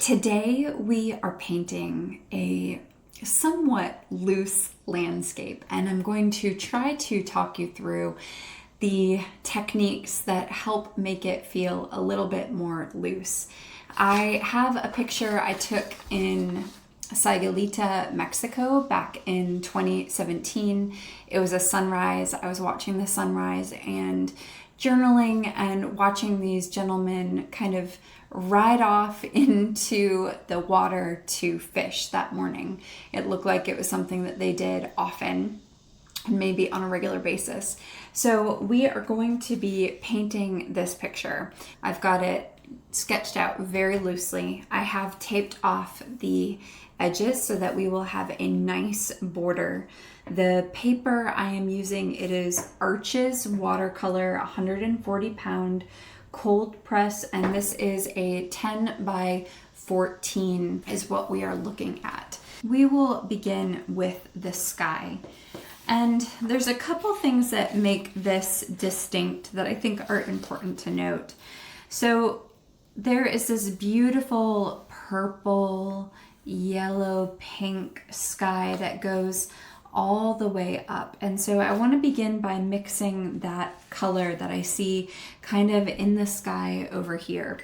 Today we are painting a somewhat loose landscape, and I'm going to try to talk you through the techniques that help make it feel a little bit more loose. I have a picture I took in Sayulita, Mexico back in 2017. It was a sunrise. I was watching the sunrise and journaling and watching these gentlemen kind of ride off into the water to fish that morning. It looked like it was something that they did often and maybe on a regular basis. So we are going to be painting this picture. I've got it sketched out very loosely. I have taped off the edges so that we will have a nice border. The paper I am using, it is Arches Watercolor 140 pound cold press, and this is a 10 by 14 is what we are looking at. We will begin with the sky. And there's a couple things that make this distinct that I think are important to note. So there is this beautiful purple, yellow, pink sky that goes all the way up. And so I want to begin by mixing that color that I see kind of in the sky over here.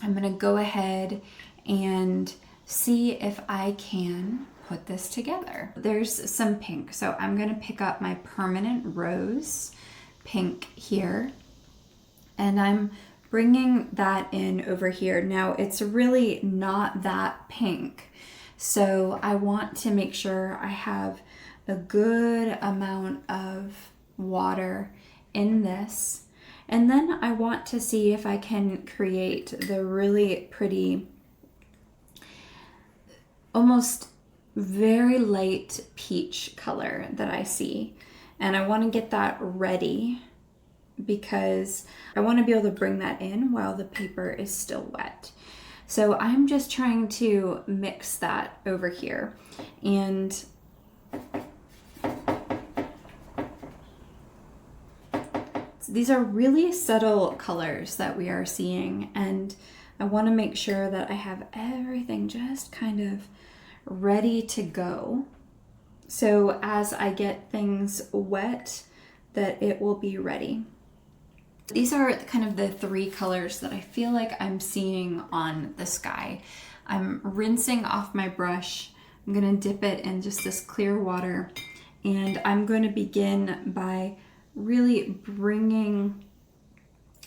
I'm going to go ahead and see if I can put this together. There's some pink, so I'm going to pick up my permanent rose pink here, and I'm bringing that in over here. Now it's really not that pink, so I want to make sure I have a good amount of water in this. And then I want to see if I can create the really pretty, almost very light peach color that I see. And I want to get that ready because I want to be able to bring that in while the paper is still wet. So I'm just trying to mix that over here. And these are really subtle colors that we are seeing, and I want to make sure that I have everything just kind of ready to go. So as I get things wet, that it will be ready. These are kind of the three colors that I feel like I'm seeing on the sky. I'm rinsing off my brush. I'm going to dip it in just this clear water, and I'm going to begin by really bringing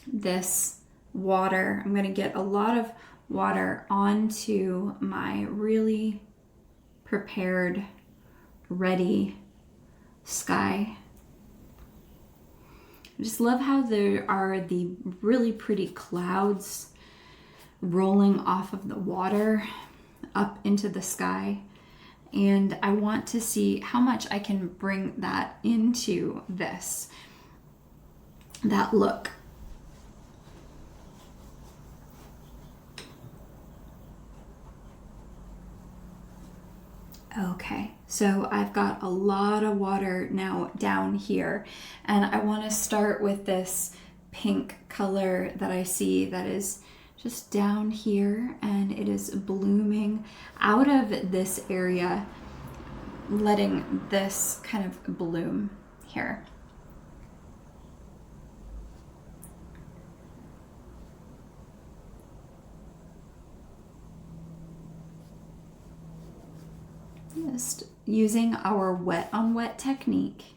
this water. I'm going to get a lot of water onto my really prepared, ready sky. I just love how there are the really pretty clouds rolling off of the water up into the sky. And I want to see how much I can bring that into this, that look. Okay, so I've got a lot of water now down here, and I want to start with this pink color that I see that is just down here, and it is blooming out of this area, letting this kind of bloom here. Just using our wet on wet technique,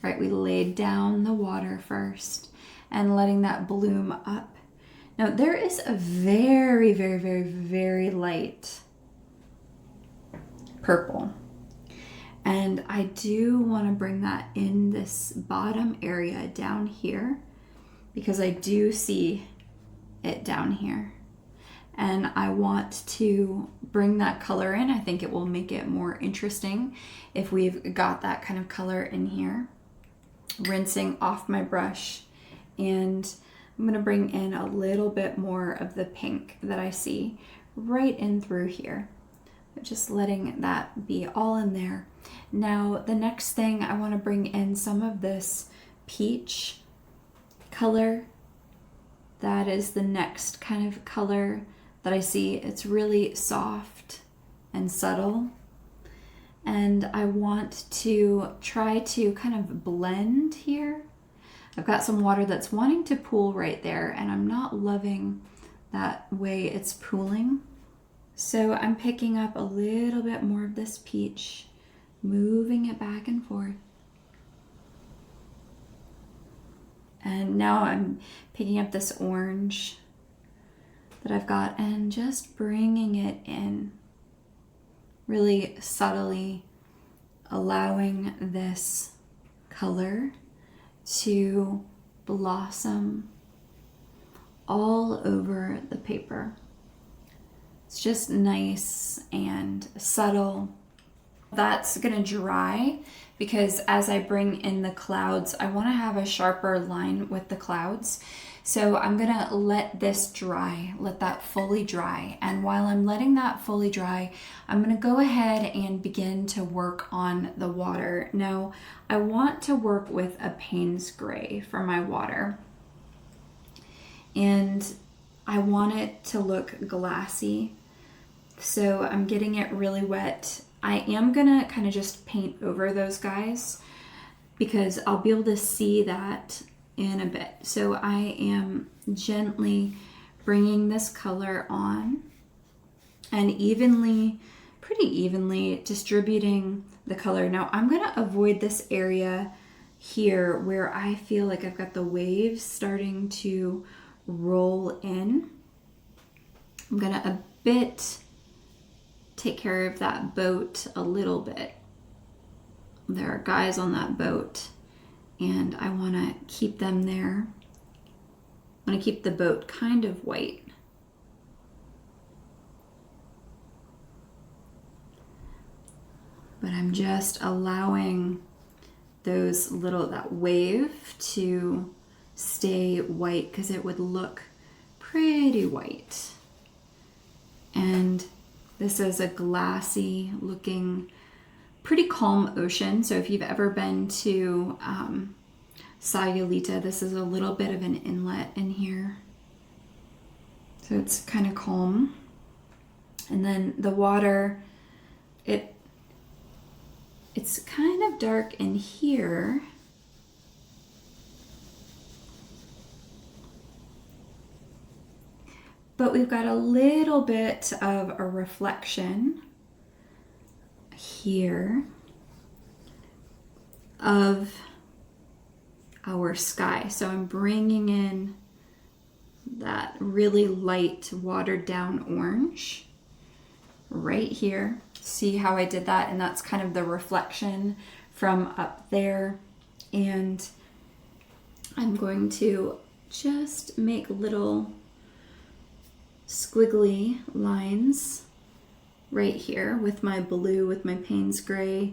right? We laid down the water first and letting that bloom up. Now there is a very, very, very, very light purple, and I do want to bring that in this bottom area down here because I do see it down here. And I want to bring that color in. I think it will make it more interesting if we've got that kind of color in here. Rinsing off my brush, and I'm going to bring in a little bit more of the pink that I see right in through here. Just letting that be all in there. Now the next thing, I want to bring in some of this peach color. That is the next kind of color that I see. It's really soft and subtle. And I want to try to kind of blend here. I've got some water that's wanting to pool right there, and I'm not loving that way it's pooling. So I'm picking up a little bit more of this peach, moving it back and forth. And now I'm picking up this orange that I've got and just bringing it in, really subtly allowing this color to blossom all over the paper. It's just nice and subtle. That's gonna dry because as I bring in the clouds, I wanna have a sharper line with the clouds. So I'm gonna let this dry, let that fully dry. And while I'm letting that fully dry, I'm gonna go ahead and begin to work on the water. Now, I want to work with a Payne's Gray for my water. And I want it to look glassy. So I'm getting it really wet. I am gonna kind of just paint over those guys because I'll be able to see that in a bit. So I am gently bringing this color on and pretty evenly distributing the color. Now I'm gonna avoid this area here where I feel like I've got the waves starting to roll in. I'm gonna take care of that boat a little bit. There are guys on that boat and I want to keep them there. I want to keep the boat kind of white. But I'm just allowing that wave to stay white because it would look pretty white. And this is a glassy looking, pretty calm ocean. So if you've ever been to Sayulita, this is a little bit of an inlet in here. So it's kind of calm. And then the water, it's kind of dark in here. But we've got a little bit of a reflection here of our sky. So I'm bringing in that really light watered down orange right here. See how I did that? And that's kind of the reflection from up there. And I'm going to just make little squiggly lines right here with my blue, with my Payne's Gray.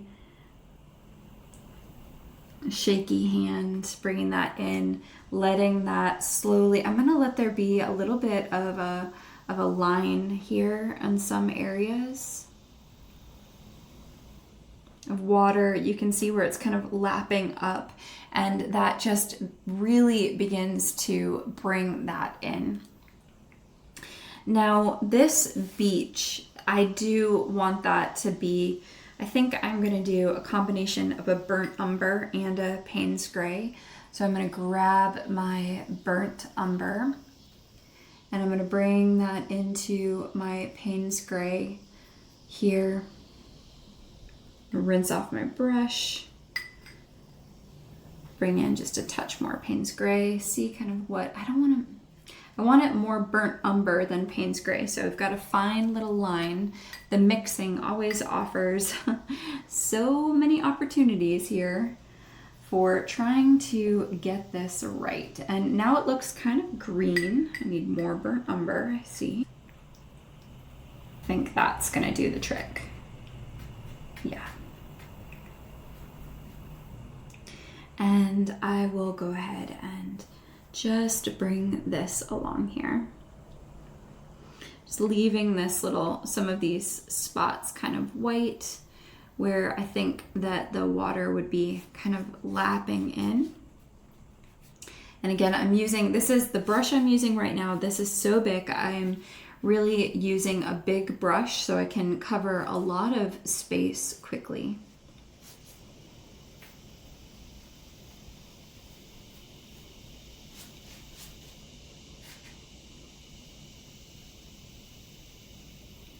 Shaky hand, bringing that in, letting that slowly, I'm gonna let there be a little bit of a line here in some areas of water. You can see where it's kind of lapping up, and that just really begins to bring that in. Now this beach, I do want that to be, I think I'm gonna do a combination of a burnt umber and a Payne's Gray. So I'm gonna grab my burnt umber and I'm gonna bring that into my Payne's Gray here. Rinse off my brush. Bring in just a touch more Payne's Gray. See kind of what, I want it more burnt umber than Payne's Gray, so I've got a fine little line. The mixing always offers so many opportunities here for trying to get this right. And now it looks kind of green. I need more burnt umber, I see. I think that's gonna do the trick. Yeah. And I will go ahead and just bring this along here. Just leaving this some of these spots kind of white where I think that the water would be kind of lapping in. And again, this is the brush I'm using right now. This is so big. I'm really using a big brush so I can cover a lot of space quickly.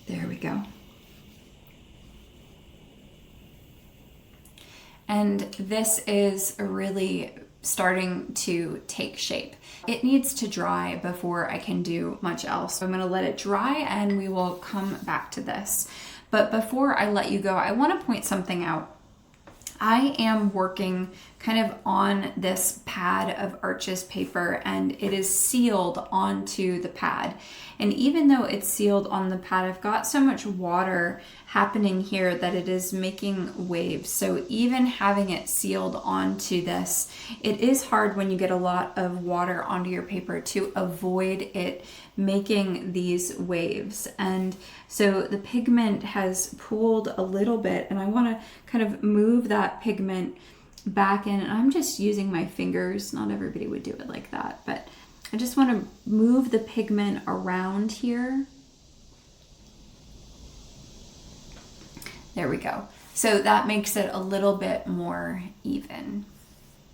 There we go. And this is really starting to take shape. It needs to dry before I can do much else. So I'm gonna let it dry and we will come back to this. But before I let you go, I wanna point something out. I am working kind of on this pad of Arches paper, and it is sealed onto the pad. And even though it's sealed on the pad, I've got so much water happening here that it is making waves. So even having it sealed onto this, it is hard when you get a lot of water onto your paper to avoid it making these waves. And so the pigment has pooled a little bit, and I want to kind of move that pigment back in. And I'm just using my fingers. Not everybody would do it like that, but I just want to move the pigment around here. There we go. So that makes it a little bit more even.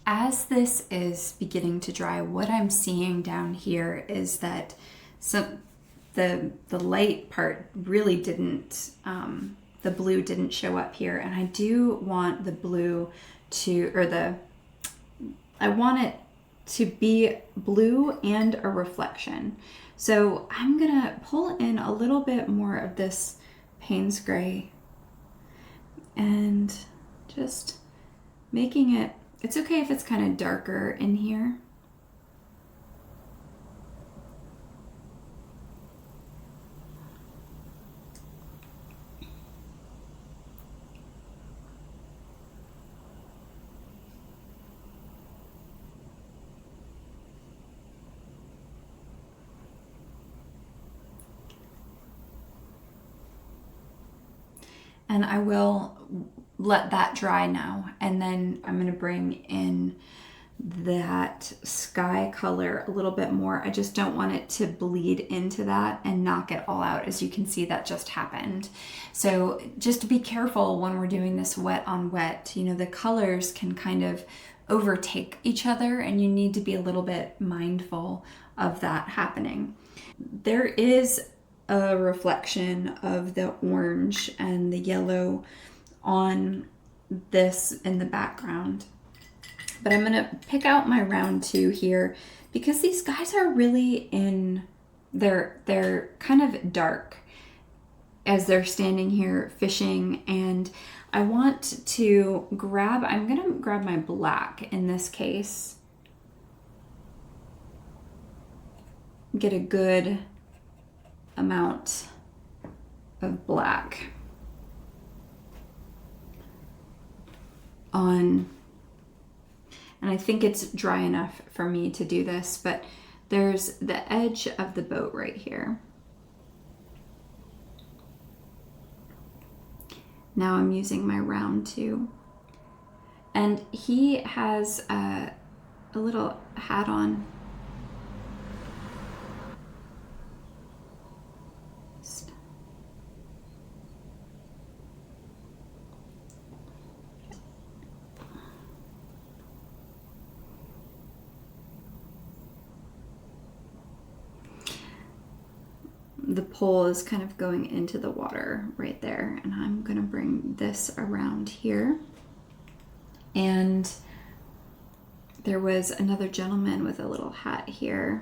As this is beginning to dry, what I'm seeing down here is that the light part really didn't, the blue didn't show up here. And I do want the blue to, I want it to be blue and a reflection. So I'm gonna pull in a little bit more of this Payne's gray and just making it, it's okay if it's kind of darker in here. And I will let that dry now. And then I'm gonna bring in that sky color a little bit more. I just don't want it to bleed into that and knock it all out. As you can see, that just happened. So just be careful when we're doing this wet on wet. You know, the colors can kind of overtake each other, and you need to be a little bit mindful of that happening. There is a reflection of the orange and the yellow on this in the background. But I'm gonna pick out my round 2 here because these guys are really they're kind of dark as they're standing here fishing, and I want to I'm gonna grab my black in this case, get a good amount of black on, and I think it's dry enough for me to do this, but there's the edge of the boat right here. Now I'm using my round 2, and he has a little hat on. The pole is kind of going into the water right there, and I'm gonna bring this around here. And there was another gentleman with a little hat here.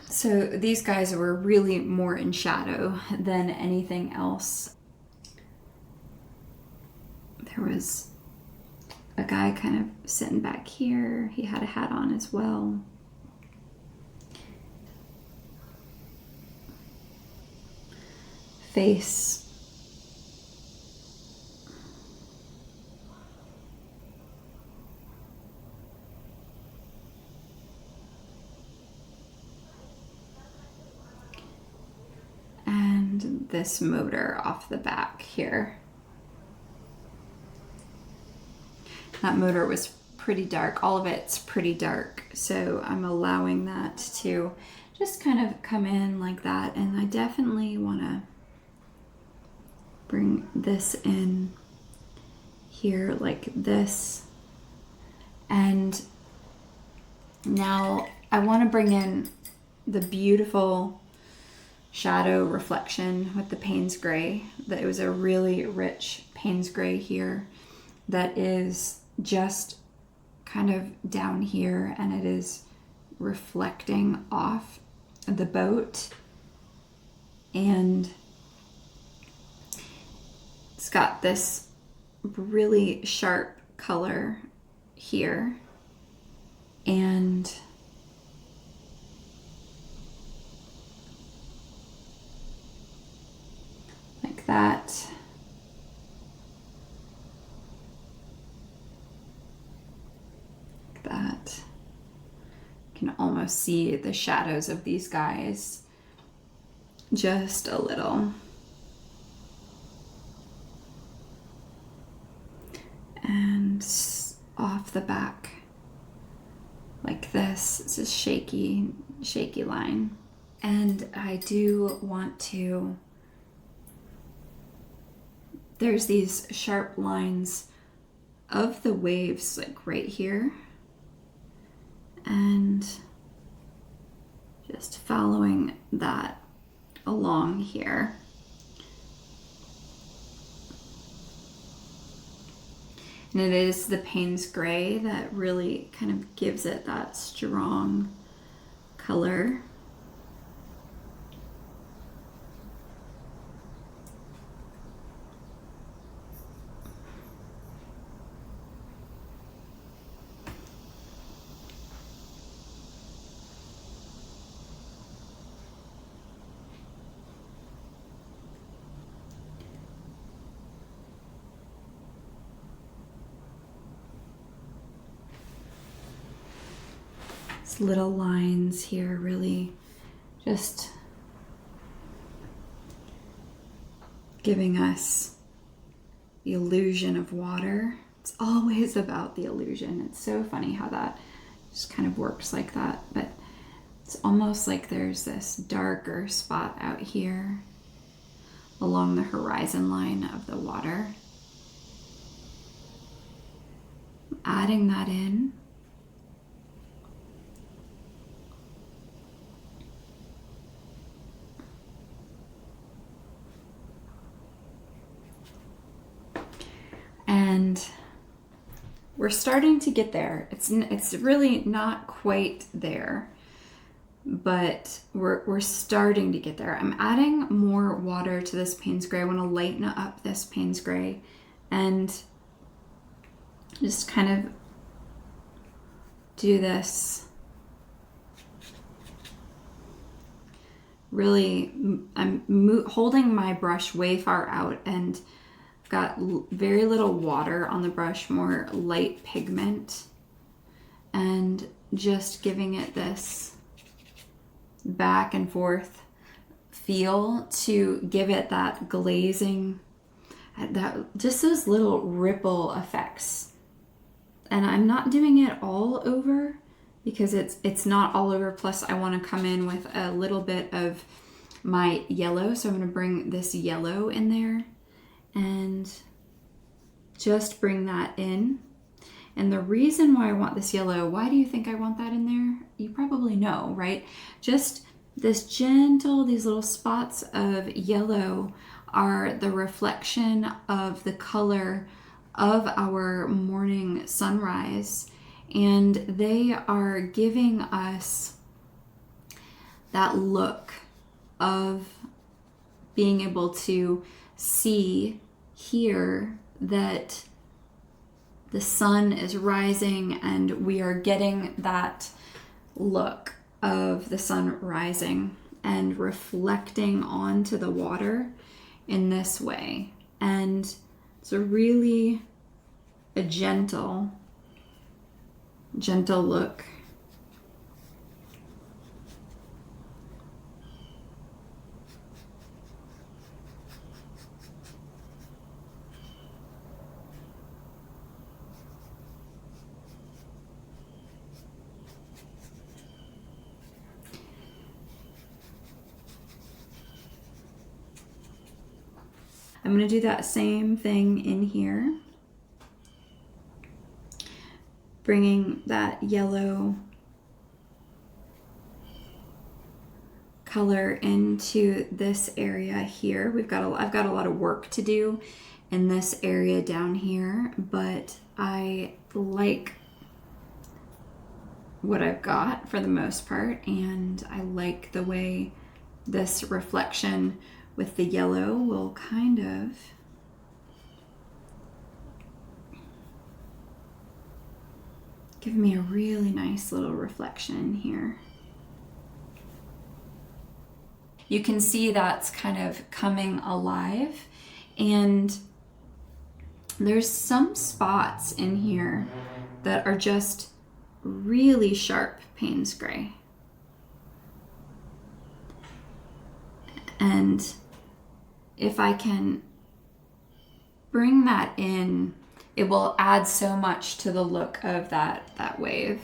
So these guys were really more in shadow than anything else. There was a guy kind of sitting back here. He had a hat on as well. Face. and this motor off the back here. That motor was pretty dark. All of it's pretty dark. So I'm allowing that to just kind of come in like that. And I definitely want to bring this in here like this. And now I want to bring in the beautiful shadow reflection with the Payne's gray. That it was a really rich Payne's gray here that is just kind of down here, and it is reflecting off the boat, and it's got this really sharp color here, and like that. Like that. You can almost see the shadows of these guys just a little. And off the back like this. It's a shaky line. And I do want to, there's these sharp lines of the waves like right here, and just following that along here. And it is the Payne's gray that really kind of gives it that strong color. Little lines here really just giving us the illusion of water. It's always about the illusion. It's so funny how that just kind of works like that, but it's almost like there's this darker spot out here along the horizon line of the water. Adding that in. And we're starting to get there. It's really not quite there, but we're starting to get there. I'm adding more water to this Payne's gray. I want to lighten up this Payne's gray and just kind of do this. Really, I'm holding my brush way far out, and got very little water on the brush, more light pigment, and just giving it this back and forth feel to give it that glazing, that just those little ripple effects. And I'm not doing it all over because it's not all over. Plus I want to come in with a little bit of my yellow, so I'm going to bring this yellow in there and just bring that in. And the reason why I want this yellow, why do you think I want that in there? You probably know, right? Just this gentle, these little spots of yellow are the reflection of the color of our morning sunrise. And they are giving us that look of being able to see here that the sun is rising, and we are getting that look of the sun rising and reflecting onto the water in this way. And it's a gentle look. I'm going to do that same thing in here, bringing that yellow color into this area here. I've got a lot of work to do in this area down here, but I like what I've got for the most part, and I like the way this reflection with the yellow will kind of give me a really nice little reflection in here. You can see that's kind of coming alive, and there's some spots in here that are just really sharp Payne's gray. And if I can bring that in, it will add so much to the look of that wave.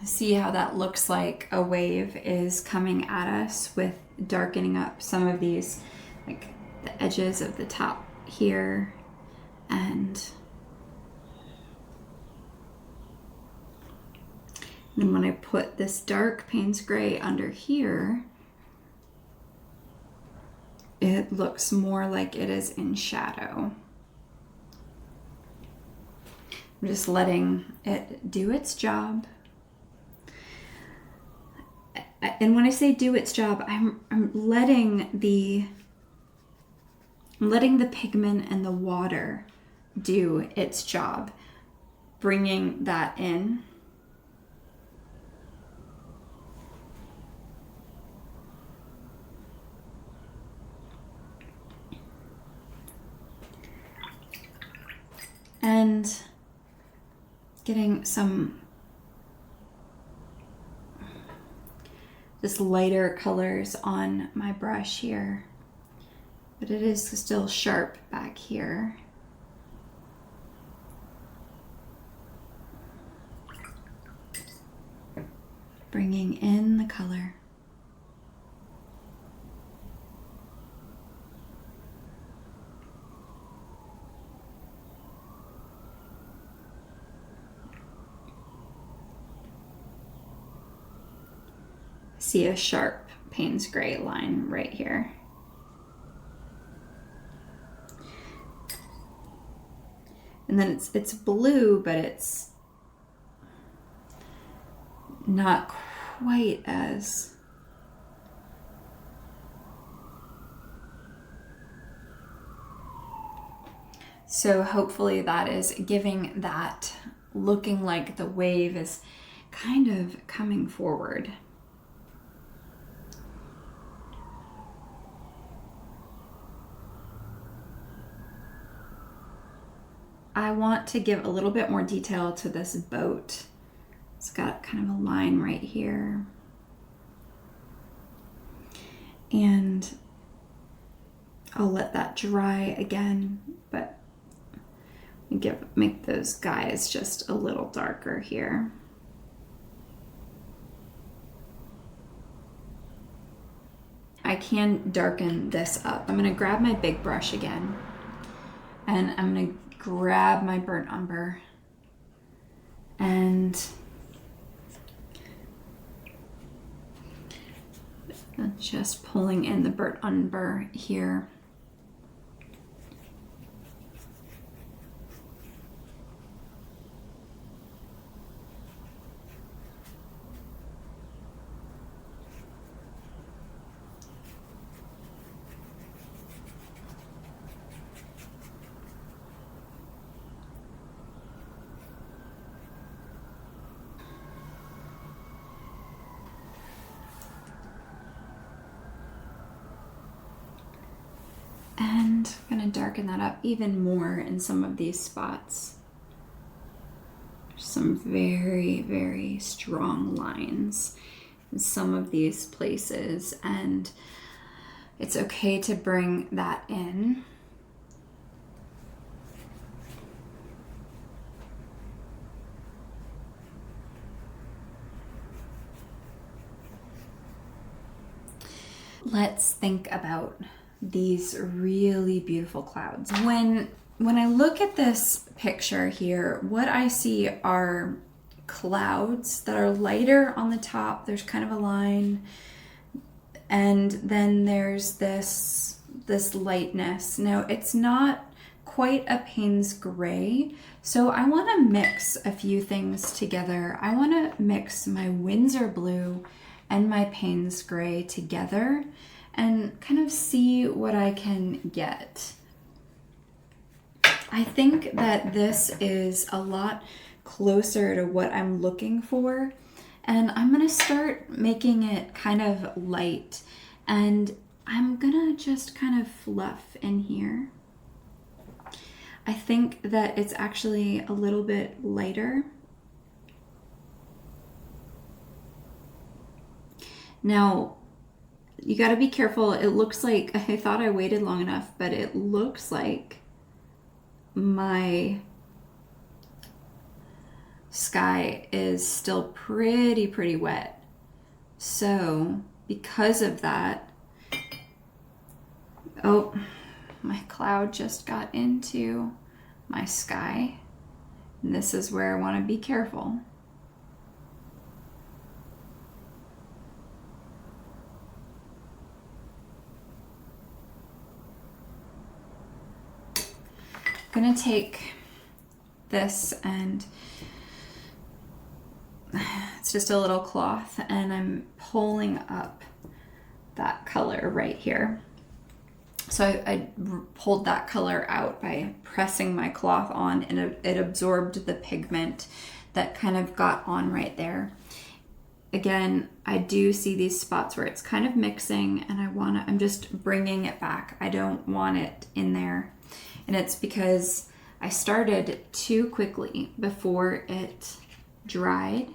See how that looks like a wave is coming at us with darkening up some of these, like the edges of the top here, and then when I put this dark Payne's gray under here, it looks more like it is in shadow. I'm just letting it do its job. And when I say do its job, I'm letting the pigment and the water do its job, bringing that in. And getting some just lighter colors on my brush here, but it is still sharp back here. Bringing in the color. See a sharp Payne's gray line right here. And then it's blue, but it's not quite as so hopefully that is giving that looking like the wave is kind of coming forward. I want to give a little bit more detail to this boat. It's got kind of a line right here. And I'll let that dry again, but make those guys just a little darker here. I can darken this up. I'm gonna grab my big brush again, and I'm gonna grab my burnt umber and just pulling in the burnt umber here. And I'm going to darken that up even more in some of these spots. Some very, very strong lines in some of these places, and it's okay to bring that in. Let's think about these really beautiful clouds. When I look at this picture here, what I see are clouds that are lighter on the top. There's kind of a line, and then there's this lightness. Now it's not quite a Payne's gray, so I want to mix a few things together. I want to mix my Winsor blue and my Payne's gray together and kind of see what I can get. I think that this is a lot closer to what I'm looking for, and I'm gonna start making it kind of light, and I'm gonna just kind of fluff in here. I think that it's actually a little bit lighter. Now, you got to be careful. It looks like, I thought I waited long enough, but it looks like my sky is still pretty wet. So because of that, oh, my cloud just got into my sky. And this is where I want to be careful. I'm gonna take this, and it's just a little cloth, and I'm pulling up that color right here. So I pulled that color out by pressing my cloth on, and it absorbed the pigment that kind of got on right there. Again, I do see these spots where it's kind of mixing, and I'm just bringing it back. I don't want it in there. And it's because I started too quickly before it dried.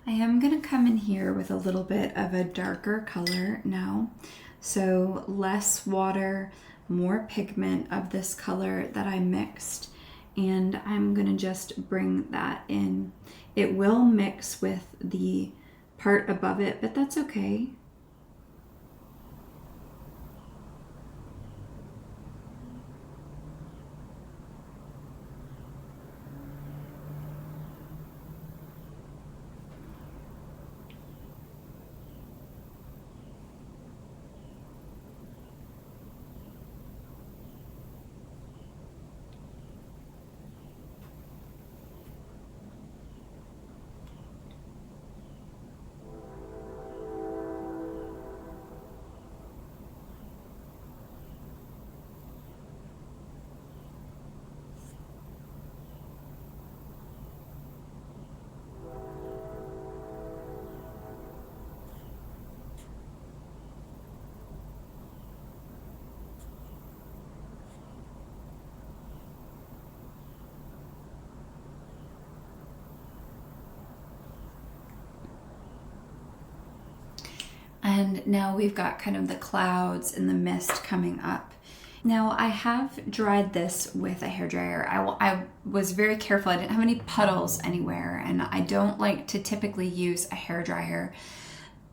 I am gonna come in here with a little bit of a darker color now. So less water, more pigment of this color that I mixed. And I'm gonna just bring that in. It will mix with the part above it, but that's okay. And now we've got kind of the clouds and the mist coming up. Now I have dried this with a hairdryer. I was very careful. I didn't have any puddles anywhere, and I don't like to typically use a hairdryer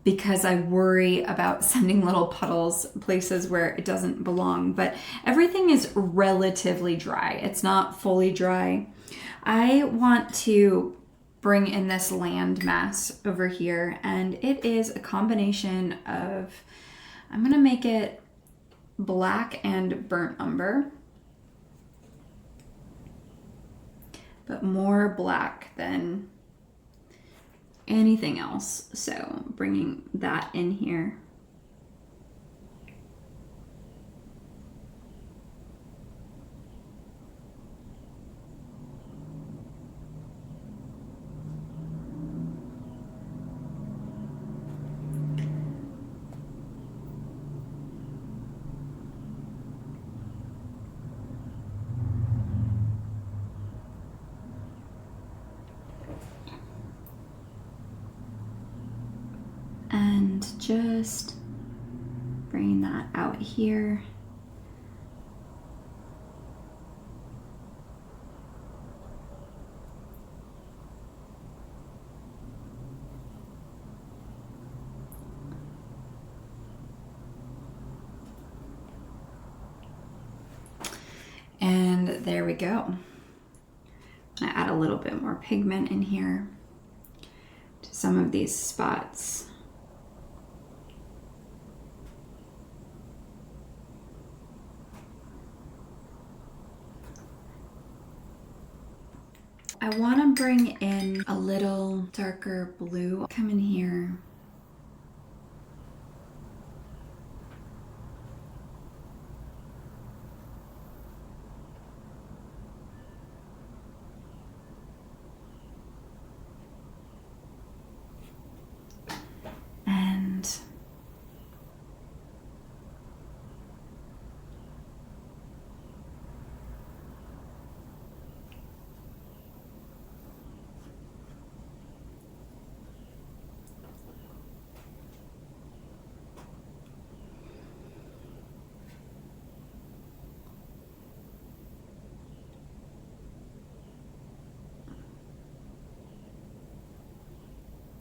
because I worry about sending little puddles places where it doesn't belong. But everything is relatively dry. It's not fully dry. I want to bring in this land mass over here, and it is a combination of, I'm gonna make it black and burnt umber, but more black than anything else. So bringing that in here. just bringing that out here. And there we go. I add a little bit more pigment in here to some of these spots. I want to bring in a little darker blue. Come in here. And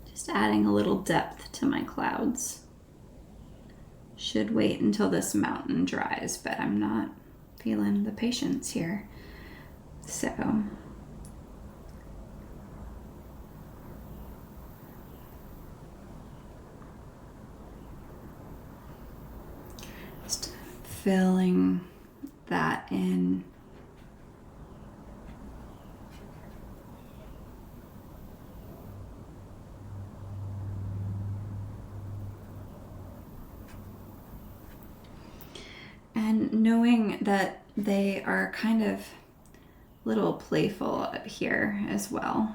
just adding a little depth to my clouds. Should wait until this mountain dries, but I'm not feeling the patience here. So just filling that in. And knowing that they are kind of a little playful up here as well.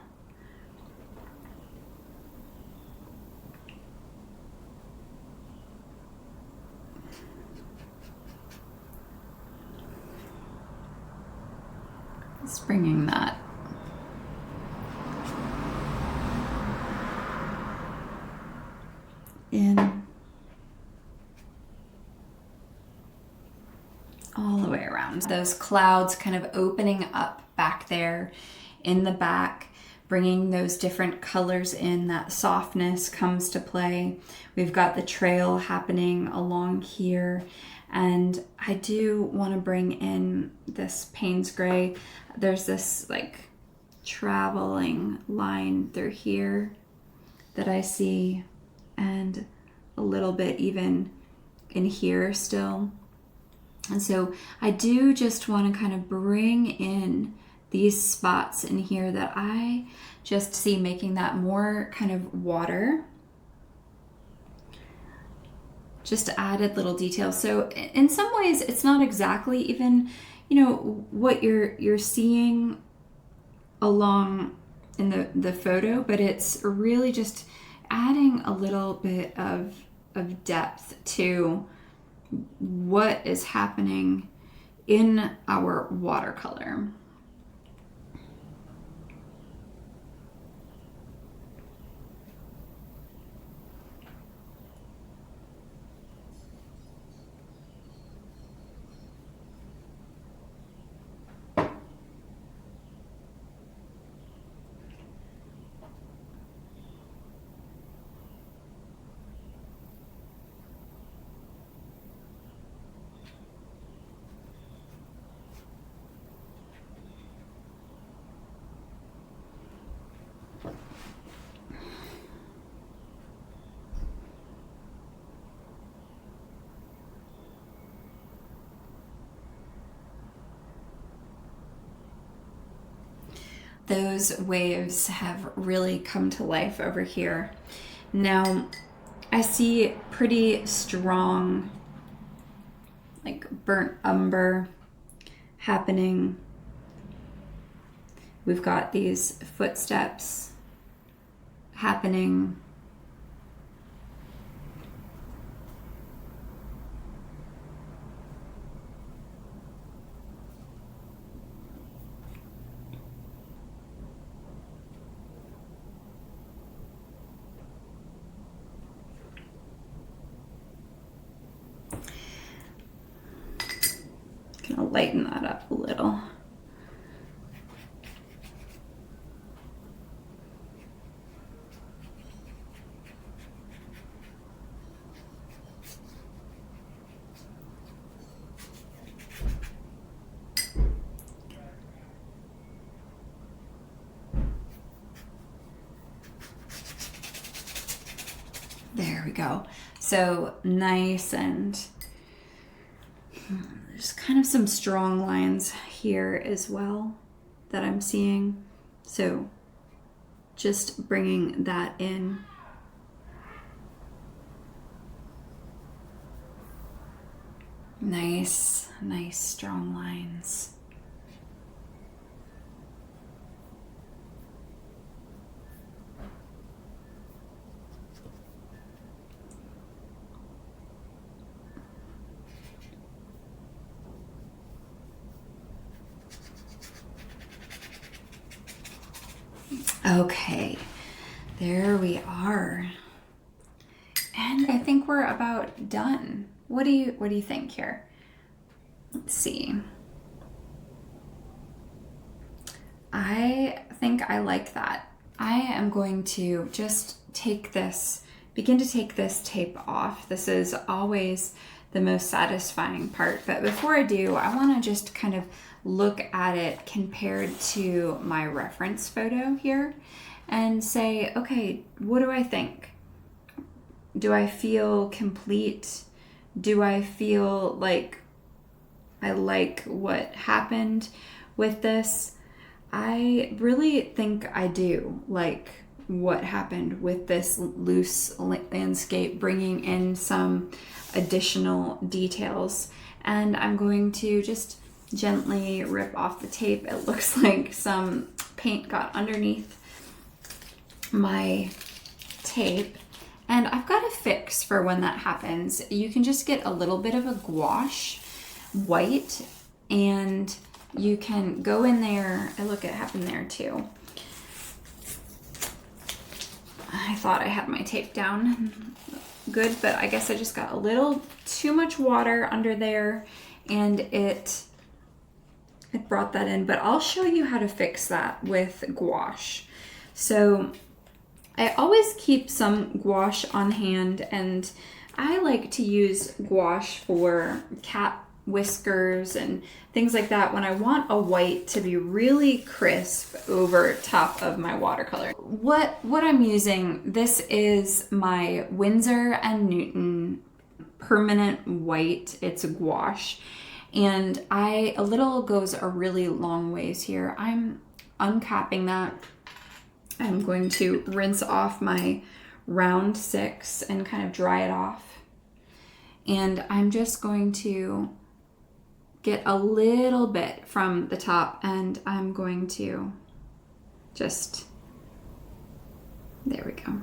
Just bringing that in. All the way around. Those clouds kind of opening up back there in the back, bringing those different colors in, that softness comes to play. We've got the trail happening along here, and I do want to bring in this Payne's gray. There's this like traveling line through here that I see, and a little bit even in here still. And so I do just want to kind of bring in these spots in here that I just see making that more kind of water. Just added little details. So in some ways it's not exactly even, you know, what you're seeing along in the photo, but it's really just adding a little bit of depth to what is happening in our watercolor. Those waves have really come to life over here. Now, I see pretty strong, like burnt umber happening. We've got these footsteps happening. lighten that up a little. There we go. So nice, and there's kind of some strong lines here as well that I'm seeing. So just bringing that in. Nice, nice strong lines. Okay, there we are. And I think we're about done. What do you think here? Let's see. I think I like that. I am going to just begin to take this tape off. This is always the most satisfying part. But before I do, I want to just kind of look at it compared to my reference photo here and say, okay, what do I think? Do I feel complete? Do I feel like I like what happened with this? I really think I do like what happened with this loose landscape, bringing in some additional details. And I'm going to just gently rip off the tape. It looks like some paint got underneath my tape. And I've got a fix for when that happens. You can just get a little bit of a gouache white, and you can go in there. And look, it happened there too. I thought I had my tape down good, but I guess I just got a little too much water under there, and it brought that in. But I'll show you how to fix that with gouache. So I always keep some gouache on hand, and I like to use gouache for cat whiskers and things like that when I want a white to be really crisp over top of my watercolor. What I'm using, this is my Winsor & Newton permanent white. It's a gouache, and a little goes a really long ways here. I'm uncapping that. I'm going to rinse off my round 6 and kind of dry it off. And I'm just going to get a little bit from the top, and I'm going to just, there we go.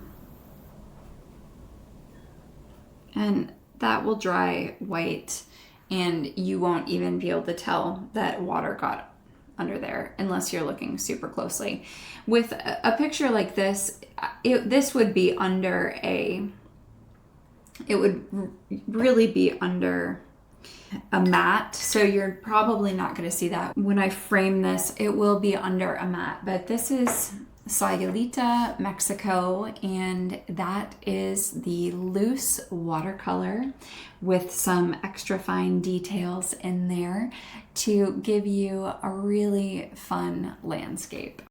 And that will dry white, and you won't even be able to tell that water got under there unless you're looking super closely. With a picture like this, this would be under it would really be under a mat, so you're probably not going to see that. When I frame this, it will be under a mat, but this is Sayulita, Mexico, and that is the loose watercolor with some extra fine details in there to give you a really fun landscape.